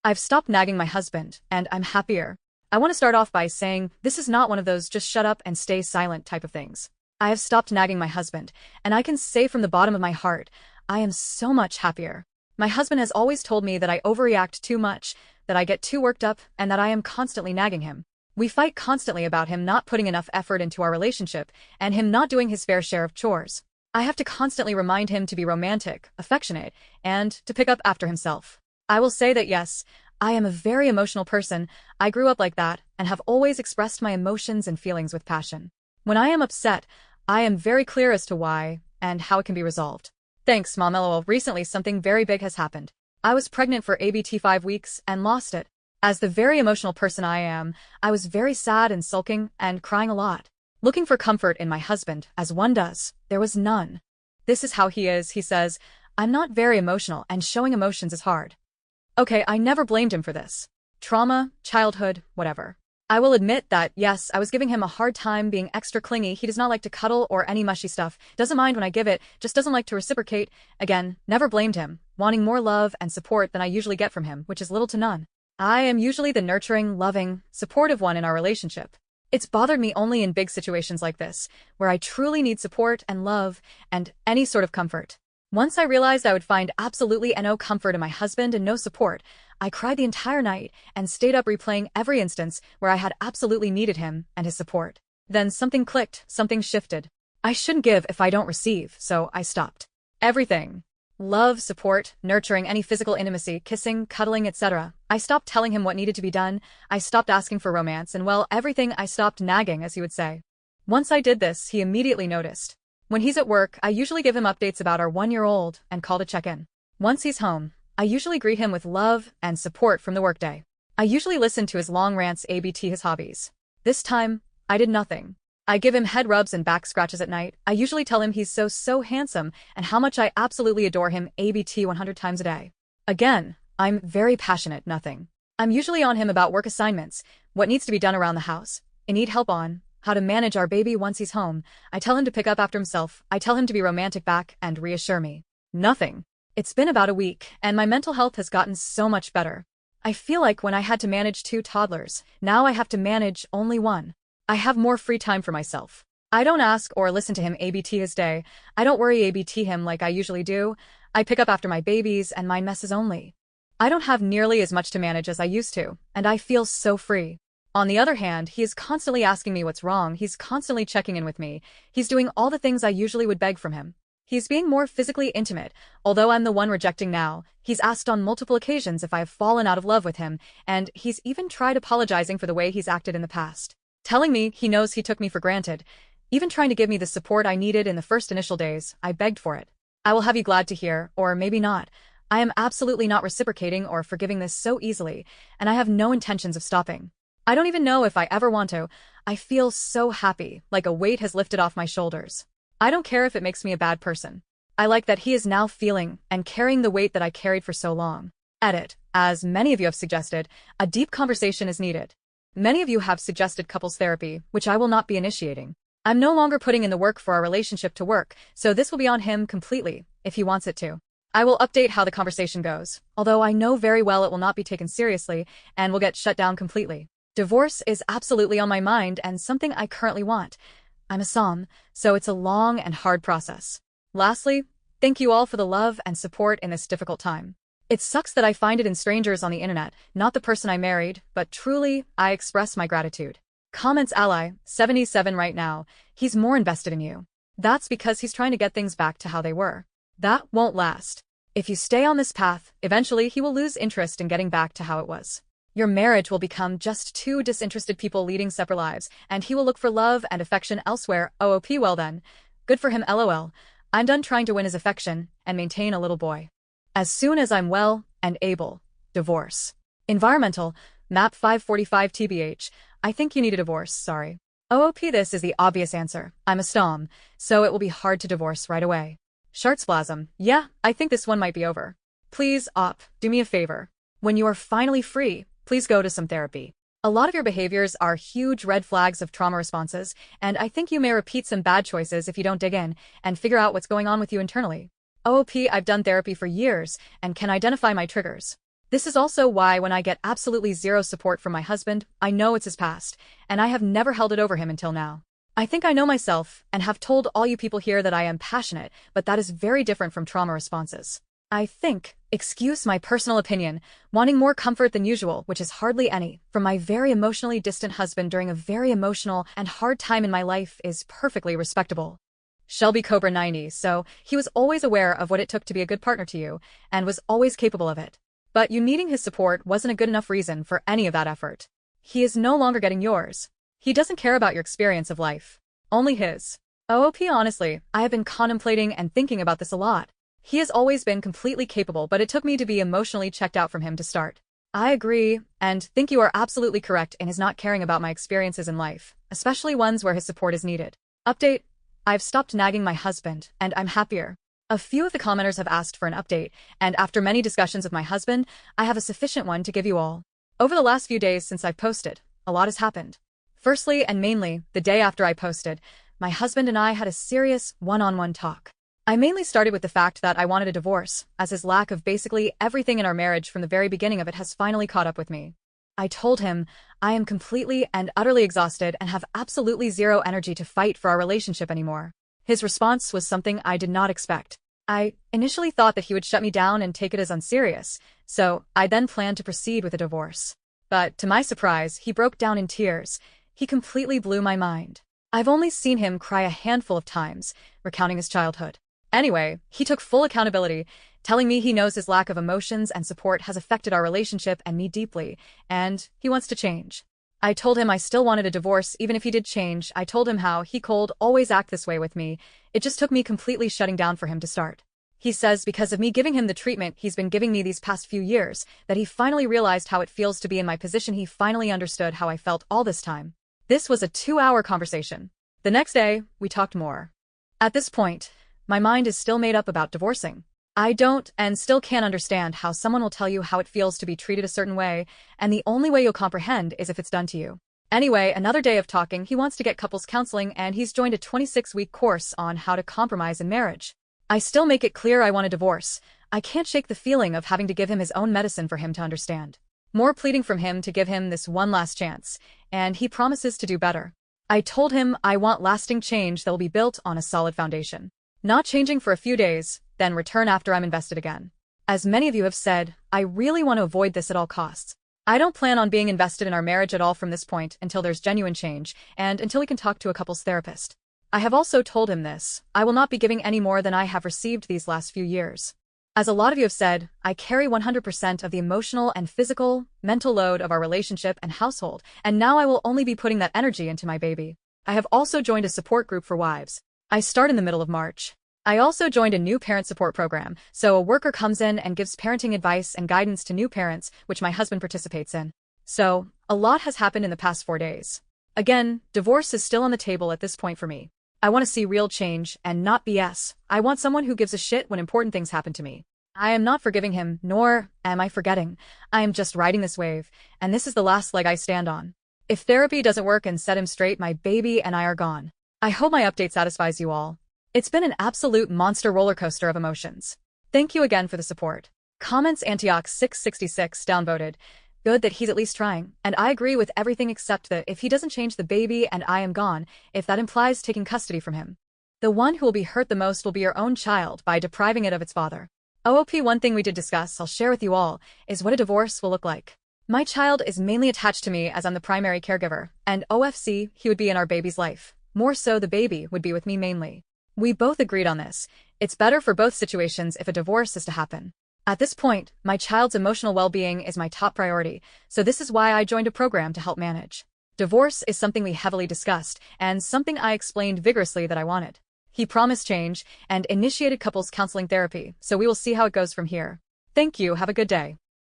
I've stopped nagging my husband, and I'm happier. I want to start off by saying this is not one of those just shut up and stay silent type of things. I have stopped nagging my husband, and I can say from the bottom of my heart, I am so much happier. My husband has always told me that I overreact too much, that I get too worked up, and that I am constantly nagging him. We fight constantly about him not putting enough effort into our relationship, and him not doing his fair share of chores. I have to constantly remind him to be romantic, affectionate, and to pick up after himself. I will say that yes, I am a very emotional person. I grew up like that, and have always expressed my emotions and feelings with passion. When I am upset, I am very clear as to why, and how it can be resolved. Thanks, Mom. LOL. Recently something very big has happened. I was pregnant for ABT 5 weeks, and lost it. As the very emotional person I am, I was very sad and sulking, and crying a lot. Looking for comfort in my husband, as one does, there was none. This is how he is, he says. I'm not very emotional, and showing emotions is hard. Okay, I never blamed him for this. Trauma, childhood, whatever. I will admit that, yes, I was giving him a hard time being extra clingy. He does not like to cuddle or any mushy stuff, doesn't mind when I give it, just doesn't like to reciprocate. Again, never blamed him, wanting more love and support than I usually get from him, which is little to none. I am usually the nurturing, loving, supportive one in our relationship. It's bothered me only in big situations like this, where I truly need support and love, and any sort of comfort. Once I realized I would find absolutely no comfort in my husband and no support, I cried the entire night and stayed up replaying every instance where I had absolutely needed him and his support. Then something clicked, something shifted. I shouldn't give if I don't receive, so I stopped. Everything. Love, support, nurturing, any physical intimacy, kissing, cuddling, etc. I stopped telling him what needed to be done, I stopped asking for romance, and well, everything. I stopped nagging, as he would say. Once I did this, he immediately noticed. When he's at work, I usually give him updates about our 1-year-old and call to check in. Once he's home, I usually greet him with love and support from the workday. I usually listen to his long rants, ABT his hobbies. This time, I did nothing. I give him head rubs and back scratches at night. I usually tell him he's so handsome and how much I absolutely adore him, ABT 100 times a day. Again, I'm very passionate, nothing. I'm usually on him about work assignments, what needs to be done around the house, I need help on, how to manage our baby once he's home. I tell him to pick up after himself. I tell him to be romantic back and reassure me. Nothing. It's been about a week, and my mental health has gotten so much better. I feel like when I had to manage 2 toddlers, now I have to manage only 1. I have more free time for myself. I don't ask or listen to him ABT his day. I don't worry ABT him like I usually do. I pick up after my babies and my messes only. I don't have nearly as much to manage as I used to, and I feel so free. On the other hand, he is constantly asking me what's wrong, he's constantly checking in with me, he's doing all the things I usually would beg from him. He's being more physically intimate, although I'm the one rejecting now. He's asked on multiple occasions if I have fallen out of love with him, and he's even tried apologizing for the way he's acted in the past. Telling me he knows he took me for granted, even trying to give me the support I needed in the first initial days. I begged for it. I will have you glad to hear, or maybe not. I am absolutely not reciprocating or forgiving this so easily, and I have no intentions of stopping. I don't even know if I ever want to. I feel so happy, like a weight has lifted off my shoulders. I don't care if it makes me a bad person. I like that he is now feeling and carrying the weight that I carried for so long. Edit. As many of you have suggested, a deep conversation is needed. Many of you have suggested couples therapy, which I will not be initiating. I'm no longer putting in the work for our relationship to work, so this will be on him completely, if he wants it to. I will update how the conversation goes, although I know very well it will not be taken seriously and will get shut down completely. Divorce is absolutely on my mind and something I currently want. I'm a Som, so it's a long and hard process. Lastly, thank you all for the love and support in this difficult time. It sucks that I find it in strangers on the internet, not the person I married, but truly, I express my gratitude. Comments ally, 77 right now, he's more invested in you. That's because he's trying to get things back to how they were. That won't last. If you stay on this path, eventually he will lose interest in getting back to how it was. Your marriage will become just 2 disinterested people leading separate lives, and he will look for love and affection elsewhere. OOP. Well then. Good for him. LOL. I'm done trying to win his affection and maintain a little boy. As soon as I'm well and able. Divorce. Environmental. Map 545 TBH. I think you need a divorce, sorry. OOP. This is the obvious answer. I'm a Stom, so it will be hard to divorce right away. Shartsplasm. Yeah, I think this one might be over. Please, op, do me a favor. When you are finally free, please go to some therapy. A lot of your behaviors are huge red flags of trauma responses, and I think you may repeat some bad choices if you don't dig in and figure out what's going on with you internally. OOP. I've done therapy for years and can identify my triggers. This is also why when I get absolutely zero support from my husband, I know it's his past, and I have never held it over him until now. I think I know myself and have told all you people here that I am passionate, but that is very different from trauma responses. I think, excuse my personal opinion, wanting more comfort than usual, which is hardly any, from my very emotionally distant husband during a very emotional and hard time in my life is perfectly respectable. Shelby Cobra 90, so he was always aware of what it took to be a good partner to you, and was always capable of it. But you needing his support wasn't a good enough reason for any of that effort. He is no longer getting yours. He doesn't care about your experience of life. Only his. OOP, honestly, I have been contemplating and thinking about this a lot. He has always been completely capable, but it took me to be emotionally checked out from him to start. I agree, and think you are absolutely correct in his not caring about my experiences in life, especially ones where his support is needed. Update: I've stopped nagging my husband, and I'm happier. A few of the commenters have asked for an update, and after many discussions with my husband, I have a sufficient one to give you all. Over the last few days since I've posted, a lot has happened. Firstly, and mainly, the day after I posted, my husband and I had a serious one-on-one talk. I mainly started with the fact that I wanted a divorce, as his lack of basically everything in our marriage from the very beginning of it has finally caught up with me. I told him, I am completely and utterly exhausted and have absolutely zero energy to fight for our relationship anymore. His response was something I did not expect. I initially thought that he would shut me down and take it as unserious, so I then planned to proceed with a divorce. But to my surprise, he broke down in tears. He completely blew my mind. I've only seen him cry a handful of times, recounting his childhood. Anyway, he took full accountability, telling me he knows his lack of emotions and support has affected our relationship and me deeply, and he wants to change. I told him I still wanted a divorce even if he did change. I told him how he could always act this way with me. It just took me completely shutting down for him to start. He says because of me giving him the treatment he's been giving me these past few years, that he finally realized how it feels to be in my position. He finally understood how I felt all this time. This was a 2-hour conversation. The next day, we talked more. At this point, my mind is still made up about divorcing. I don't and still can't understand how someone will tell you how it feels to be treated a certain way, and the only way you'll comprehend is if it's done to you. Anyway, another day of talking, he wants to get couples counseling and he's joined a 26-week course on how to compromise in marriage. I still make it clear I want a divorce. I can't shake the feeling of having to give him his own medicine for him to understand. More pleading from him to give him this one last chance, and he promises to do better. I told him I want lasting change that will be built on a solid foundation. Not changing for a few days, then return after I'm invested again. As many of you have said, I really want to avoid this at all costs. I don't plan on being invested in our marriage at all from this point until there's genuine change, and until we can talk to a couples therapist. I have also told him this, I will not be giving any more than I have received these last few years. As a lot of you have said, I carry 100% of the emotional and physical, mental load of our relationship and household, and now I will only be putting that energy into my baby. I have also joined a support group for wives. I start in the middle of March. I also joined a new parent support program, so a worker comes in and gives parenting advice and guidance to new parents, which my husband participates in. So, a lot has happened in the past 4 days. Again, divorce is still on the table at this point for me. I want to see real change and not BS. I want someone who gives a shit when important things happen to me. I am not forgiving him, nor am I forgetting. I am just riding this wave, and this is the last leg I stand on. If therapy doesn't work and set him straight, my baby and I are gone. I hope my update satisfies you all. It's been an absolute monster roller coaster of emotions. Thank you again for the support. Comments: Antioch 666 downvoted. Good that he's at least trying, and I agree with everything except that if he doesn't change, the baby and I am gone, if that implies taking custody from him. The one who will be hurt the most will be your own child by depriving it of its father. OOP, one thing we did discuss, I'll share with you all, is what a divorce will look like. My child is mainly attached to me as I'm the primary caregiver, and OFC, he would be in our baby's life. More so, the baby would be with me mainly. We both agreed on this. It's better for both situations if a divorce is to happen. At this point, my child's emotional well-being is my top priority, so this is why I joined a program to help manage. Divorce is something we heavily discussed, and something I explained vigorously that I wanted. He promised change, and initiated couples counseling therapy, so we will see how it goes from here. Thank you, have a good day.